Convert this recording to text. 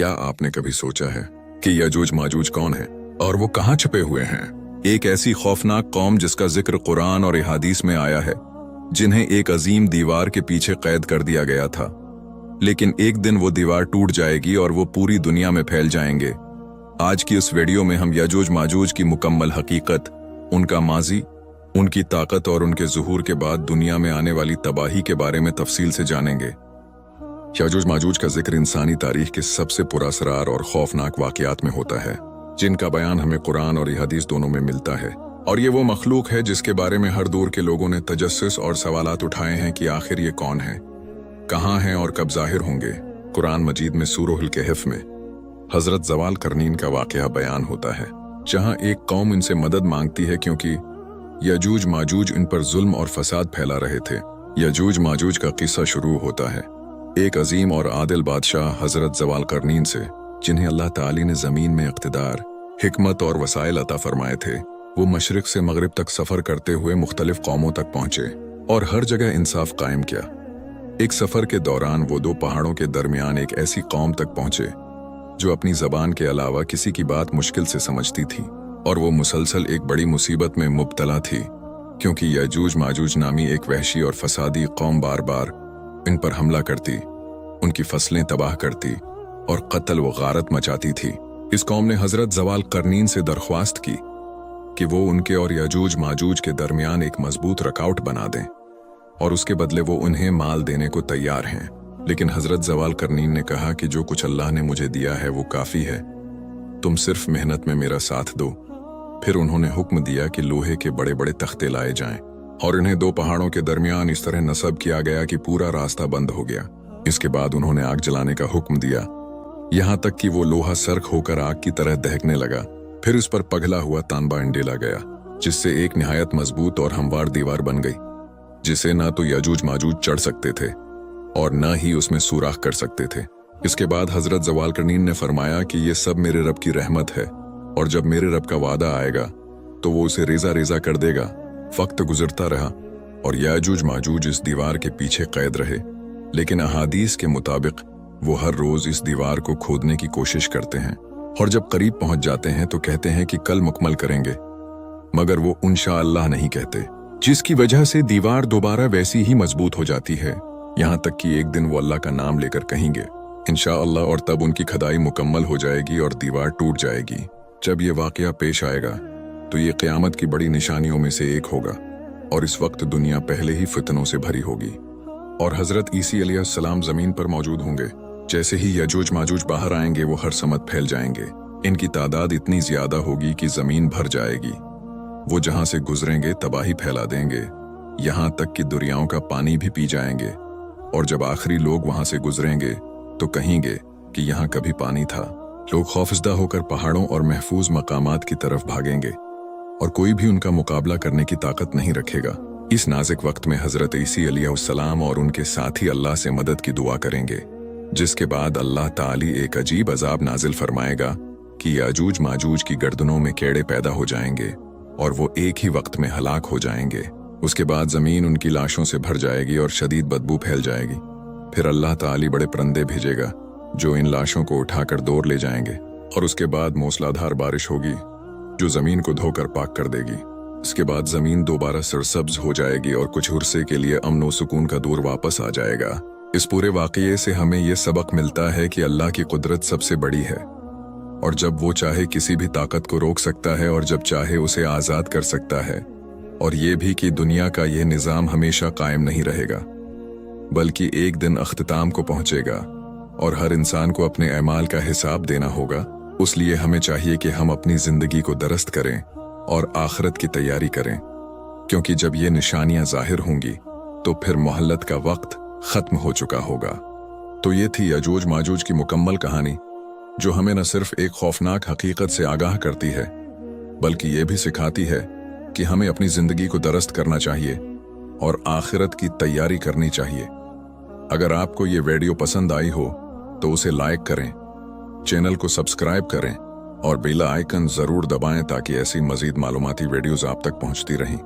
क्या आपने कभी सोचा है कि यजूज माजूज कौन है और वो कहाँ छुपे हुए हैं? एक ऐसी खौफनाक कौम जिसका जिक्र कुरान और अहादीस में आया है, जिन्हें एक अजीम दीवार के पीछे कैद कर दिया गया था। लेकिन एक दिन वो दीवार टूट जाएगी और वो पूरी दुनिया में फैल जाएंगे। आज की इस वीडियो में हम यजूज माजूज की मुकम्मल हकीकत, उनका माजी, उनकी ताकत और उनके ज़ुहूर के बाद दुनिया में आने वाली तबाही के बारे में तफसील से जानेंगे। यजूज माजूज का जिक्र इंसानी तारीख के सबसे पुरअसरार और खौफनाक वाक़यात में होता है, जिनका बयान हमें कुरान और हदीस दोनों में मिलता है। और ये वो मखलूक है जिसके बारे में हर दूर के लोगों ने तजस्सुस और सवालात उठाए हैं कि आखिर ये कौन है, कहाँ हैं और कब जाहिर होंगे। कुरान मजीद में सूरह कहफ में हजरत जवाल करनीन का वाक़या बयान होता है, जहाँ एक कौम इनसे मदद मांगती है क्योंकि यजूज माजूज इन पर जुल्म और फसाद फैला रहे थे। यजूज माजूज का किस्सा शुरू होता है एक अजीम और आदिल बादशाह हजरत जवाल करनीन से, जिन्हें अल्लाह ताली ने जमीन में इक़्तिदार, हिकमत और वसाइल अता फरमाए थे। वो मशरिक से मगरिब तक सफर करते हुए मुख्तलिफ कौमों तक पहुंचे और हर जगह इंसाफ कायम किया। एक सफर के दौरान वो दो पहाड़ों के दरमियान एक ऐसी कौम तक पहुंचे जो अपनी जबान के अलावा किसी की बात मुश्किल से समझती थी, और वो मुसलसल एक बड़ी मुसीबत में मुब्तला थी, क्योंकि यजूज माजूज नामी एक वहशी और फसादी कौम बार बार इन पर हमला करती, उनकी फसलें तबाह करती और कत्ल व गारत मचाती थी। इस कौम ने हजरत जवाल करनीन से दरख्वास्त की कि वो उनके और यजूज माजूज के दरमियान एक मजबूत रकावट बना दें, और उसके बदले वो उन्हें माल देने को तैयार हैं। लेकिन हजरत जवाल करनीन ने कहा कि जो कुछ अल्लाह ने मुझे दिया है वो काफ़ी है, तुम सिर्फ मेहनत में मेरा साथ दो। फिर उन्होंने हुक्म दिया कि लोहे के बड़े बड़े तख्ते लाए जाएं, और इन्हें दो पहाड़ों के दरमियान इस तरह नस्ब किया गया कि पूरा रास्ता बंद हो गया। इसके बाद उन्होंने आग जलाने का हुक्म दिया, यहाँ तक कि वो लोहा सर्क होकर आग की तरह दहकने लगा। फिर उस पर पगला हुआ तांबा इंडेला गया, जिससे एक निहायत मजबूत और हमवार दीवार बन गई, जिसे ना तो यजूज माजूज चढ़ सकते थे और न ही उसमें सुराख कर सकते थे। इसके बाद हजरत जवाल करनीन ने फरमाया कि ये सब मेरे रब की रहमत है, और जब मेरे रब का वादा आएगा तो वो उसे रेजा रेजा कर देगा। वक्त गुजरता रहा और यजूज माजूज इस दीवार के पीछे कैद रहे, लेकिन अहादीस के मुताबिक वो हर रोज इस दीवार को खोदने की कोशिश करते हैं, और जब करीब पहुंच जाते हैं तो कहते हैं कि कल मुकम्मल करेंगे, मगर वो इंशाअल्लाह नहीं कहते, जिसकी वजह से दीवार दोबारा वैसी ही मजबूत हो जाती है, यहाँ तक कि एक दिन वो अल्लाह का नाम लेकर कहेंगे इंशाअल्लाह, और तब उनकी खदाई मुकम्मल हो जाएगी और दीवार टूट जाएगी। जब ये वाकया पेश आएगा तो ये क़यामत की बड़ी निशानियों में से एक होगा, और इस वक्त दुनिया पहले ही फितनों से भरी होगी, और हजरत ईसी अलैहिस्सलाम जमीन पर मौजूद होंगे। जैसे ही यजूज माजूज बाहर आएंगे वो हर समत फैल जाएंगे। इनकी तादाद इतनी ज्यादा होगी कि जमीन भर जाएगी। वो जहां से गुजरेंगे तबाही फैला देंगे, यहाँ तक कि दरियाओं का पानी भी पी जाएंगे, और जब आखिरी लोग वहां से गुजरेंगे तो कहेंगे कि यहाँ कभी पानी था। लोग खौफजदा होकर पहाड़ों और महफूज मकामात की तरफ भागेंगे, और कोई भी उनका मुकाबला करने की ताकत नहीं रखेगा। इस नाजुक वक्त में हजरत ईसी अलैहिस्सलाम और उनके साथी अल्लाह से मदद की दुआ करेंगे, जिसके बाद अल्लाह ताली एक अजीब अजाब नाजिल फरमाएगा कि याजूज माजूज की गर्दनों में कीड़े पैदा हो जाएंगे और वो एक ही वक्त में हलाक हो जाएंगे। उसके बाद जमीन उनकी लाशों से भर जाएगी और शदीद बदबू फैल जाएगी। फिर अल्लाह ताली बड़े परिंदे भेजेगा जो इन लाशों को उठाकर दौड़ ले जाएंगे, और उसके बाद मूसलाधार बारिश होगी जो जमीन को धोकर पाक कर देगी। इसके बाद जमीन दोबारा सरसब्ज हो जाएगी और कुछ उर्से के लिए अमन व सुकून का दौर वापस आ जाएगा। इस पूरे वाक़ये से हमें यह सबक मिलता है कि अल्लाह की कुदरत सबसे बड़ी है, और जब वो चाहे किसी भी ताकत को रोक सकता है और जब चाहे उसे आज़ाद कर सकता है, और ये भी कि दुनिया का यह निज़ाम हमेशा कायम नहीं रहेगा, बल्कि एक दिन अख्तिताम को पहुंचेगा और हर इंसान को अपने अमाल का हिसाब देना होगा। उसलिए हमें चाहिए कि हम अपनी ज़िंदगी को दुरुस्त करें और आखिरत की तैयारी करें, क्योंकि जब ये निशानियां जाहिर होंगी तो फिर मोहल्लत का वक्त ख़त्म हो चुका होगा। तो ये थी यजूज माजूज की मुकम्मल कहानी, जो हमें न सिर्फ एक खौफनाक हकीकत से आगाह करती है, बल्कि ये भी सिखाती है कि हमें अपनी ज़िंदगी को दुरुस्त करना चाहिए और आखिरत की तैयारी करनी चाहिए। अगर आपको ये वीडियो पसंद आई हो तो उसे लाइक करें, चैनल को सब्सक्राइब करें और बेल आइकन ज़रूर दबाएं ताकि ऐसी मज़ीद मालूमाती वीडियोज़ आप तक पहुंचती रहें।